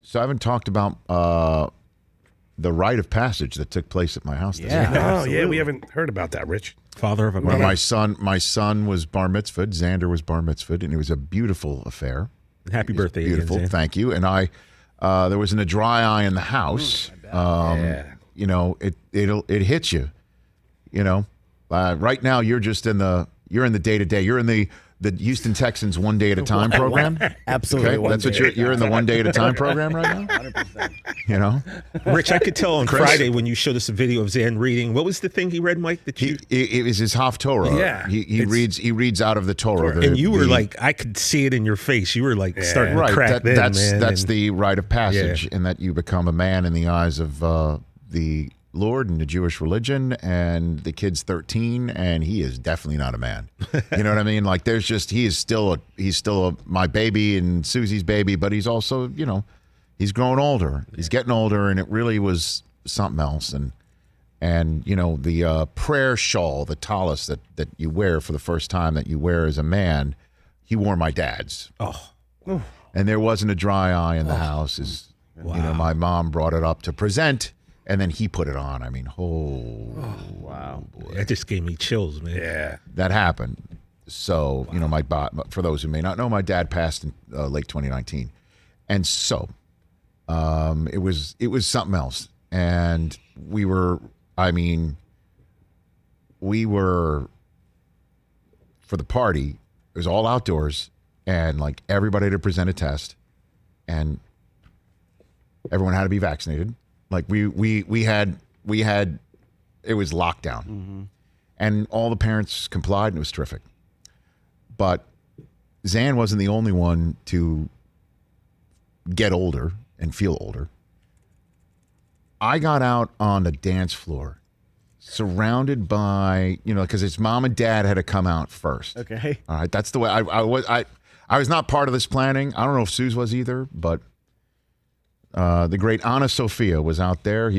So I haven't talked about the rite of passage that took place at my house. Yeah, we haven't heard about that, Rich. Father of a Well, my son was bar mitzvahed. Xander was bar mitzvahed, and it was a beautiful affair. Happy birthday, beautiful. Again, thank you. And there wasn't a dry eye in the house. You know, it hits you. You know, right now you're in the day to day. You're in the Houston Texans one day at a time program. Absolutely. Okay? That's what you're in the one day at a time program right now. 100%. You know, Rich, I could tell on Friday when you showed us a video of Zan reading. What was the thing he read, Mike? That it was his Haftorah. Yeah, he reads out of the Torah. And you were like, I could see it in your face. You were like starting to crack. That's the rite of passage, in that you become a man in the eyes of the Lord and the Jewish religion. And the kid's 13, and he is definitely not a man. You know what I mean? Like, he's still my baby and Susie's baby, but he's also, you know, he's growing older. He's getting older, and it really was something else. And you know, the prayer shawl, the tallis that you wear for the first time, that you wear as a man, he wore my dad's. Oh. And there wasn't a dry eye in the house. You know, my mom brought it up to present, and then he put it on. I mean, wow. Boy. That just gave me chills, man. Yeah. That happened. So, you know, for those who may not know, my dad passed in late 2019. And so it was something else. And we were for the party, it was all outdoors, and like everybody had to present a test, and everyone had to be vaccinated. Like we had it was lockdown, and all the parents complied, and it was terrific. But Zan wasn't the only one to get older and feel older. I got out on the dance floor, surrounded by, you know, because his mom and dad had to come out first. Okay. All right, that's the way I was not part of this planning. I don't know if Suze was either, but the great Anna Sophia was out there.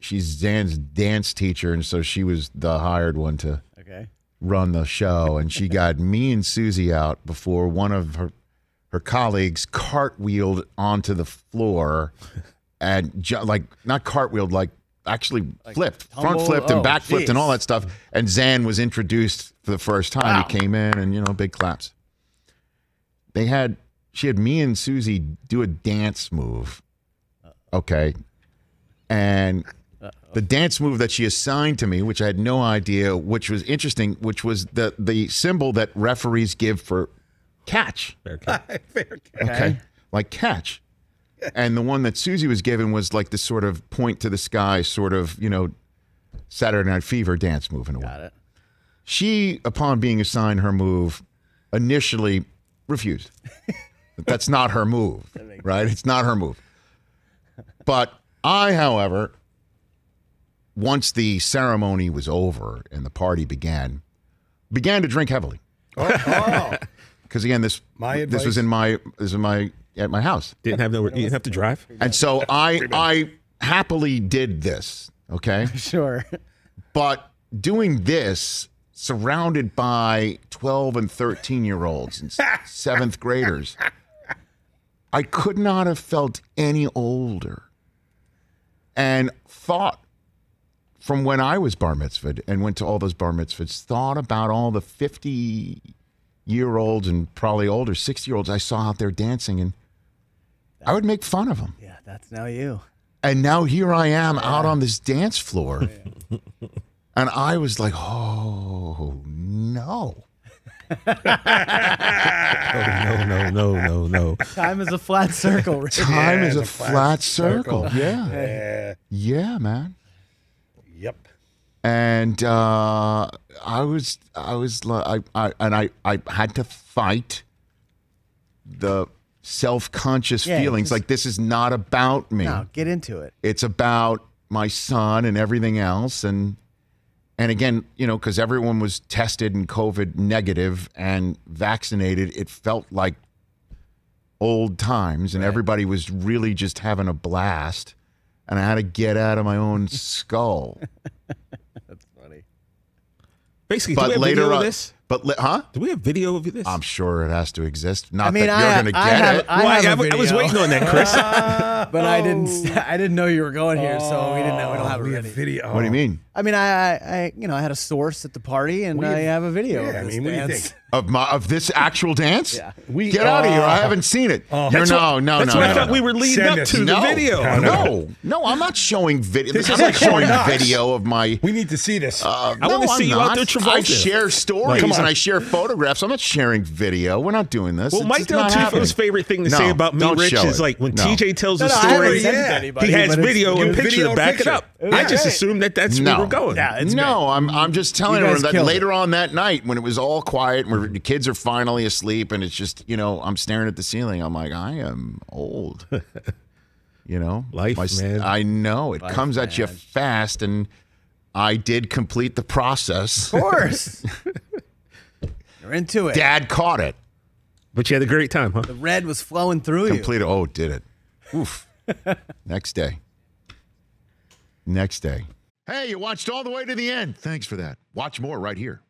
She's Zan's dance teacher, and so she was the hired one to run the show. And she got me and Susie out before one of her colleagues cartwheeled onto the floor, and not cartwheeled, like actually flipped, front flipped and back flipped and all that stuff. And Zan was introduced for the first time. Wow. He came in, and, you know, big claps. She had me and Susie do a dance move. Okay. And the dance move that she assigned to me, which I had no idea, which was interesting, which was the symbol that referees give for catch. Fair catch. Okay. Like catch. And the one that Susie was given was like this sort of point to the sky, sort of, you know, Saturday Night Fever dance move in a way. Got it. She, upon being assigned her move, initially refused. That's not her move, right? It's not her move. But I, however, once the ceremony was over and the party began to drink heavily. Because again, this was at my house. You didn't have to drive. And so I happily did this. Okay. Sure. But doing this, surrounded by 12 and 13-year-olds and 7th graders, I could not have felt any older. And thought from when I was bar mitzvahed and went to all those bar mitzvahs, thought about all the 50-year-olds and probably older 60-year-olds I saw out there dancing, and I would make fun of them. Yeah, that's now you. And now here I am out on this dance floor. And I was like, oh, no. No. Time is a flat circle, Rich. Time is a flat circle. Yeah. Yeah, man. Yep. And I had to fight the self-conscious feelings. Like, this is not about me. No, get into it. It's about my son and everything else. And again, you know, because everyone was tested and COVID negative and vaccinated, it felt like old times, and everybody was really just having a blast. And I had to get out of my own skull. That's funny. Basically, do we have video of this? But huh? Do we have video of this? I'm sure it has to exist. Not I mean, that you're going to get it. I was waiting on that, Chris. But I didn't know you were going here, so we didn't know. We don't have a video. What do you mean? I mean, I had a source at the party, and I have a video. Yeah, of this what do you dance. think? Of this actual dance? Yeah. Get out of here. I haven't seen it. That's what I thought we were leading Send up us. to the video. No, I'm not showing video. This I'm is not like showing Nuts. video of my. We need to see this. I want to see you out there, Travolta. I share stories Come on. and I share photographs. I'm not sharing video. We're not doing this. Well, It's Mike just not Del Tufo's happening. favorite thing to No, say about me, don't Rich, show is it. like when No. TJ tells a No, I haven't story, sent it to yeah. anybody, he has but it's- video and Give a picture video to back it picture. up. Yeah. I just assumed that that's where we're going. Yeah, it's No, I'm just telling You her guys that killed later on that night when it was all quiet, where the kids are finally asleep, and it's just I'm staring at the ceiling. I'm like, I am old. Life, man. I know it comes at you fast, and I did complete the process. Of course. You're into it. Dad caught it. But you had a great time, huh? The red was flowing through you. Completed. Oh, did it. Oof. Next day. Hey, you watched all the way to the end. Thanks for that. Watch more right here.